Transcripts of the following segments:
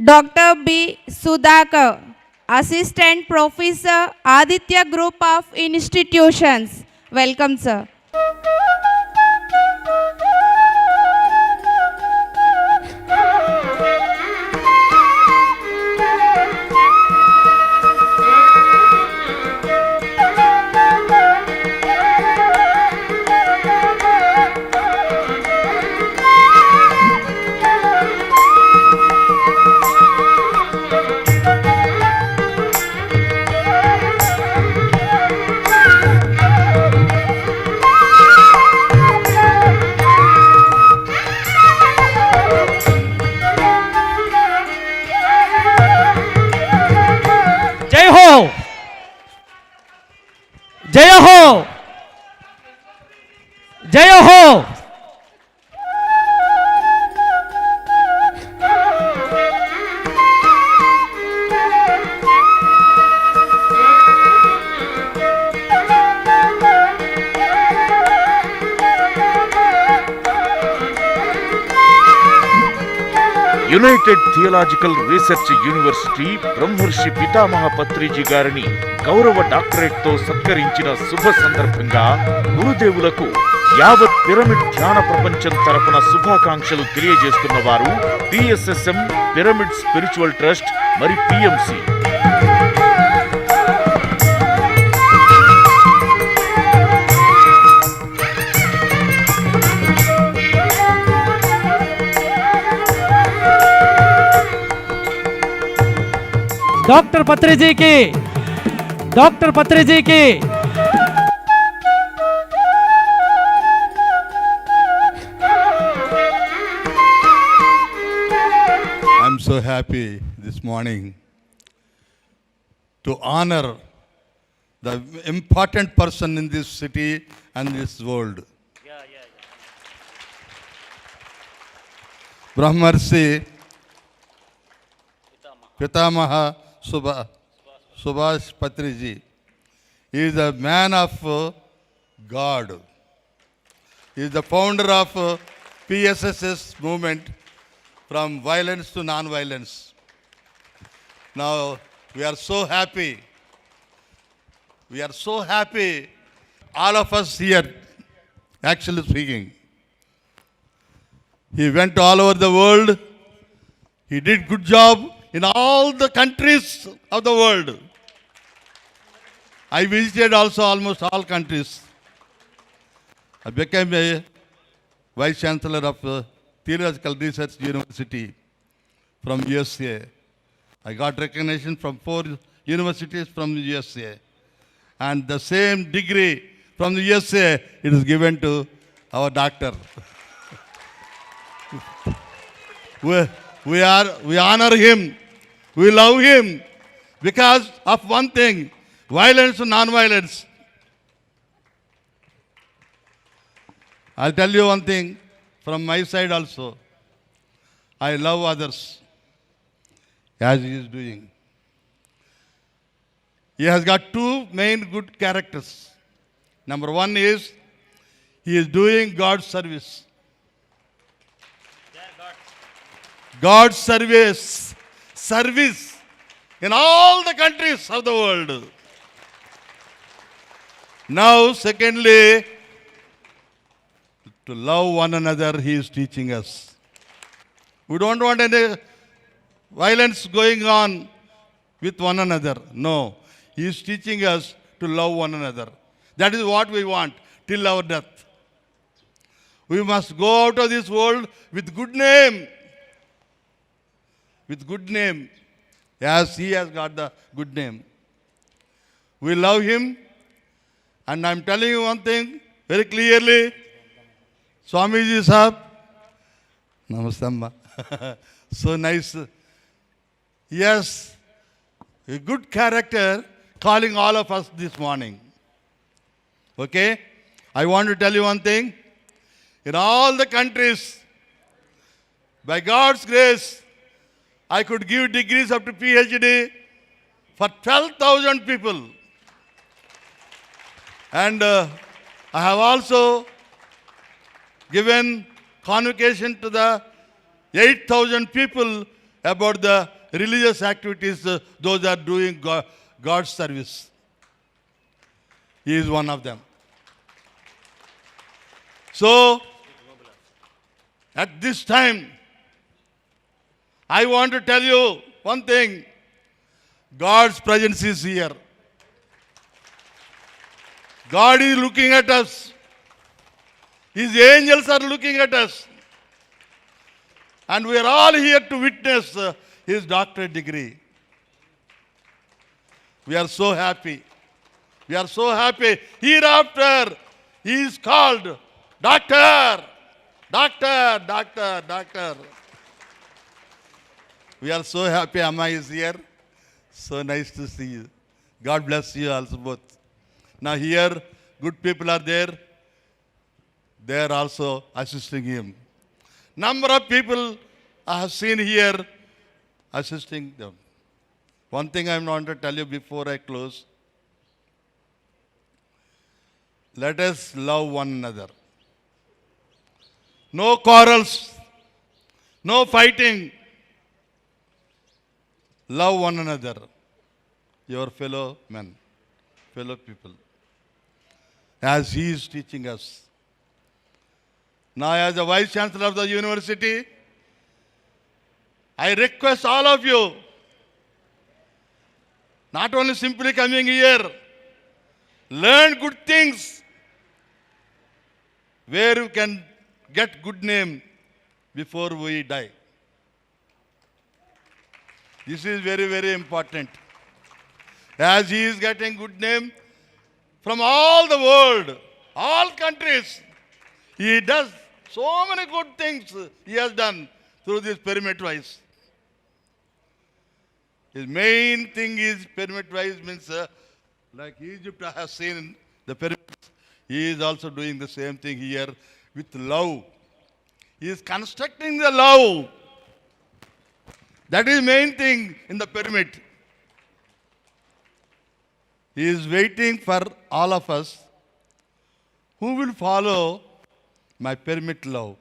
Dr. B. Sudhakar, Assistant Professor, Aditya Group of Institutions. Welcome, sir. जय हो जय हो जय हो యునైటెడ్ థియలాజికల్ రీసెర్చ్ యూనివర్సిటీ బ్రహ్మర్షి పితామహ పత్రిజీ గారిని గౌరవ డాక్టరేట్ తో సత్కరించిన శుభ సందర్భంగా గురుదేవులకు యావత్ పిరమిడ్ ధ్యాన ప్రపంచం తరపున శుభాకాంక్షలు తెలియజేస్తున్న వారు పిఎస్ఎస్ఎం పిరమిడ్ స్పిరిచువల్ ట్రస్ట్ మరి పిఎంసి. डॉक्टर पत्री जी की I'm so happy this morning to honor the important person in this city and this world. Brahmarshi Pitamaha Subhash Patriji. He is a man of God. He is the founder of PSSS movement from violence to non-violence. Now, we are so happy. We are so happy, all of us here, actually speaking. He went all over the world. He did good job in all the countries of the world. I visited also almost all countries. I became a Vice Chancellor of Theological Research University from USA. I got recognition from 4 universities from the USA. And the same degree from the USA, it is given to our doctor. We honor him. We love him because of one thing, violence and non-violence. I'll tell you one thing from my side also. I love others as he is doing. He has got 2 main good characters. Number 1 is he is doing God's service. God's service in all the countries of the world. Now, secondly, to love one another, he is teaching us. We don't want any violence going on with one another. No, he is teaching us to love one another. That is what we want till our death. We must go out of this world with good name. With good name, as he has got the good name. We love him, and I'm telling you one thing very clearly. Swamiji Sahab, Namaste Amma. So nice. Yes, a good character calling all of us this morning. Okay? I want to tell you one thing. In all the countries, by God's grace, I could give degrees up to PhD for 12,000 people. And I have also given convocation to the 8,000 people about the religious activities those are doing God's service. He is one of them. So, at this time, I want to tell you one thing. God's presence is here. God is looking at us. His angels are looking at us. And we are all here to witness his doctorate degree. We are so happy. We are so happy. Hereafter, he is called Doctor. Doctor, Doctor, Doctor. We are so happy Amma is here. So nice to see you. God bless you also both. Now here, good people are there. They are also assisting him. Number of people I have seen here assisting them. One thing I want to tell you before I close. Let us love one another. No quarrels. No fighting. Love one another. Your fellow men, fellow people. As he is teaching us. Now, as the Vice Chancellor of the University, I request all of you, not only simply coming here, learn good things where you can get good name before we die. This is very, very important. As he is getting good name from all the world, all countries, he does so many good things he has done through this pyramid-wise. His main thing is pyramid-wise means like Egypt I have seen the pyramids. He is also doing the same thing here with love. He is constructing the love. That is main thing in the pyramid. He is waiting for all of us who will follow my pyramid love.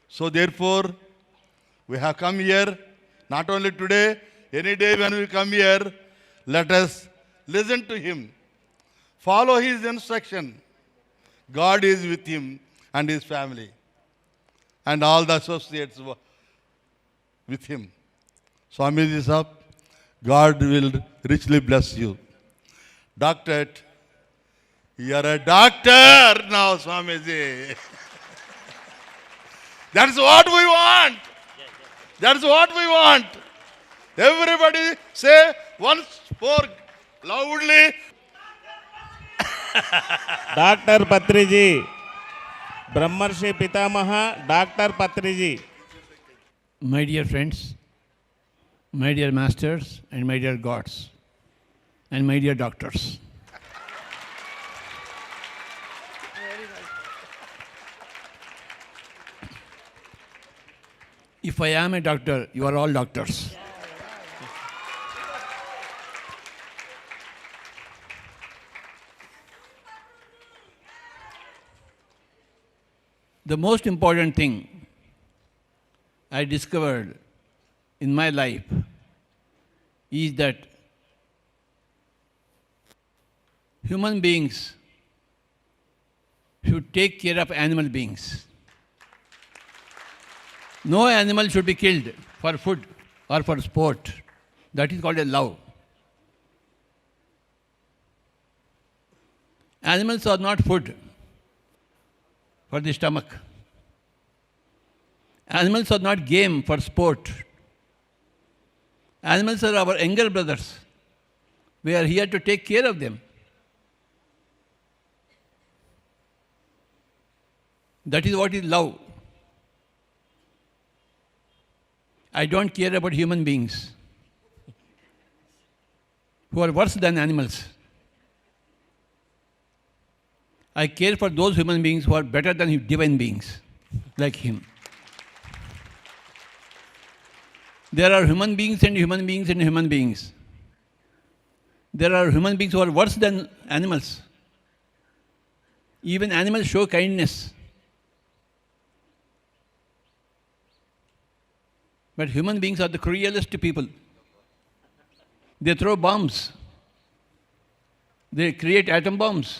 So therefore, we have come here, not only today, any day when we come here, let us listen to him. Follow his instruction. God is with him and his family and all the associates with him. Swamiji Sahib, God will richly bless you. Doctorate, you are a doctor now, Swamiji. That's what we want. That's what we want. Everybody say once more loudly. Doctor पत्री जी, ब्रह्मर्षि पितामह doctor पत्री जी. My dear friends, my dear masters, and my dear gods, and my dear doctors. If I am a doctor, you are all doctors. The most important thing I discovered in my life is that human beings should take care of animal beings. No animal should be killed for food or for sport. That is called a love. Animals are not food for the stomach. Animals are not game for sport. Animals are our younger brothers. We are here to take care of them. That is what is love. I don't care about human beings who are worse than animals. I care for those human beings who are better than divine beings, like him. There are human beings and human beings and human beings. There are human beings who are worse than animals. Even animals show kindness. But human beings are the cruelest people. They throw bombs. They create atom bombs.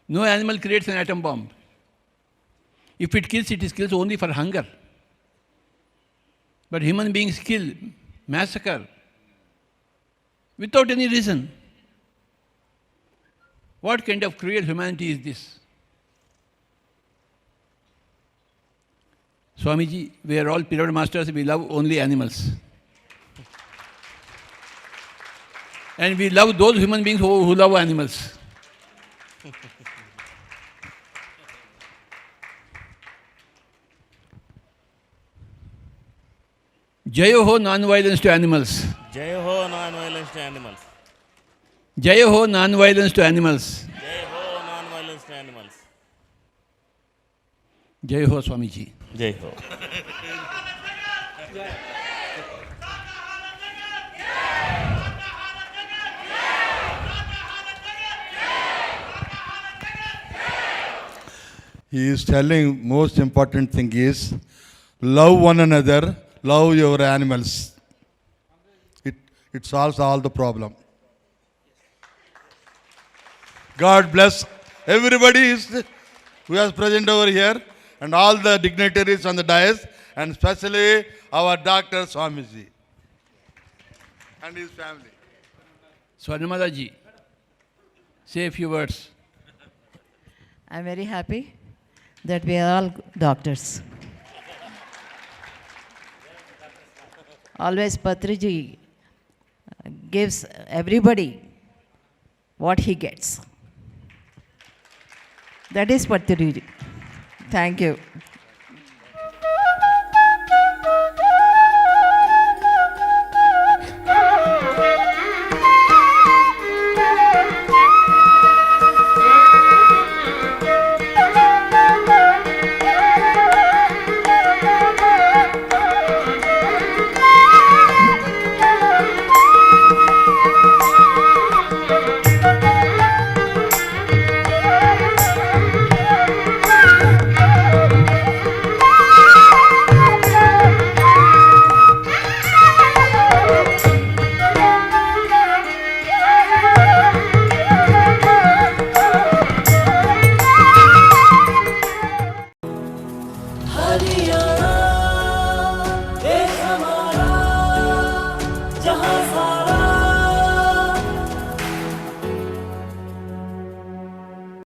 No animal creates an atom bomb. If it kills only for hunger. But human beings kill, massacre, without any reason. What kind of cruel humanity is this? Swamiji, we are all pyramid masters, we love only animals. And we love those human beings who love animals. Jaya ho non-violence to animals. Jai ho non-violence to animals. Jaya ho non-violence to animals. Jai ho non-violence to animals. Jaya ho Swamiji. Jai ho. He is telling most important thing is love one another, love your animals. It solves all the problem. God bless everybody who is present over here and all the dignitaries on the dais and especially our Dr. Swamiji and his family. Swarnamala ji, say a few words. I'm very happy that we are all doctors. Always Patriji gives everybody what he gets. That is Patriji. Thank you.